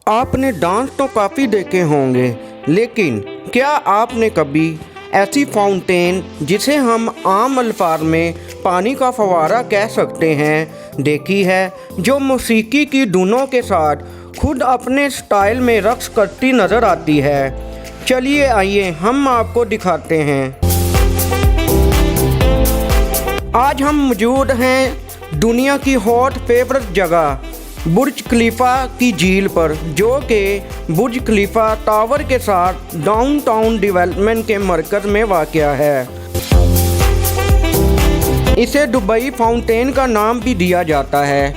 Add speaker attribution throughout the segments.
Speaker 1: आपने डांस तो काफ़ी देखे होंगे, लेकिन क्या आपने कभी ऐसी फाउंटेन, जिसे हम आम अल्फाज में पानी का फव्वारा कह सकते हैं, देखी है, जो मौसीकी की धुनों के साथ खुद अपने स्टाइल में रक्स करती नज़र आती है? चलिए आइए हम आपको दिखाते हैं। आज हम मौजूद हैं दुनिया की हॉट फेवरेट जगह बुर्ज खलीफा की झील पर, जो कि बुर्ज खलीफा टावर के साथ डाउनटाउन डेवलपमेंट के मरकज़ में वाक़या है। इसे दुबई फाउंटेन का नाम भी दिया जाता है।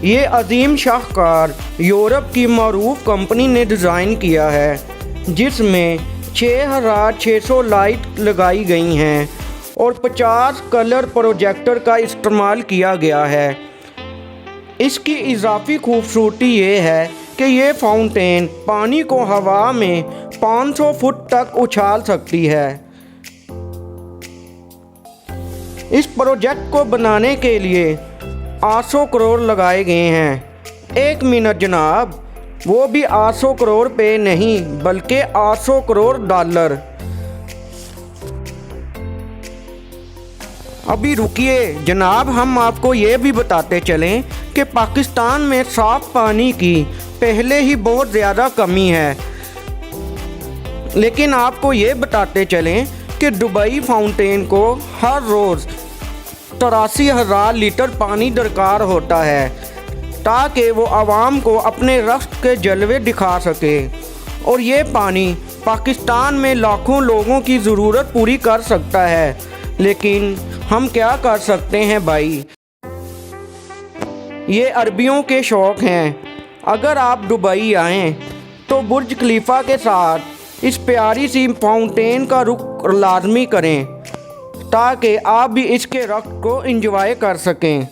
Speaker 1: ये अजीम शाहकार यूरोप की मरूफ कंपनी ने डिज़ाइन किया है, जिसमें 6600 लाइट लगाई गई हैं और 50 कलर प्रोजेक्टर का इस्तेमाल किया गया है। इसकी इजाफी खूबसूरती ये है कि ये फाउंटेन पानी को हवा में 500 फुट तक उछाल सकती है। इस प्रोजेक्ट को बनाने के लिए 800 करोड़ लगाए गए हैं। 1 मिनट जनाब, वो भी 800 करोड़ पे नहीं, बल्कि 800 करोड़ डॉलर। अभी रुकिए जनाब, हम आपको ये भी बताते चलें कि पाकिस्तान में साफ़ पानी की पहले ही बहुत ज़्यादा कमी है। लेकिन आपको ये बताते चलें कि दुबई फाउंटेन को हर रोज़ 83,000 लीटर पानी दरकार होता है, ताकि वो आवाम को अपने रक्त के जलवे दिखा सके। और ये पानी पाकिस्तान में लाखों लोगों की ज़रूरत पूरी कर सकता है। लेकिन हम क्या कर सकते हैं भाई, ये अरबियों के शौक़ हैं। अगर आप दुबई आएँ तो बुर्ज खलीफा के साथ इस प्यारी सी फाउंटेन का रुख लाजमी करें, ताकि आप भी इसके रक्त को एंजॉय कर सकें।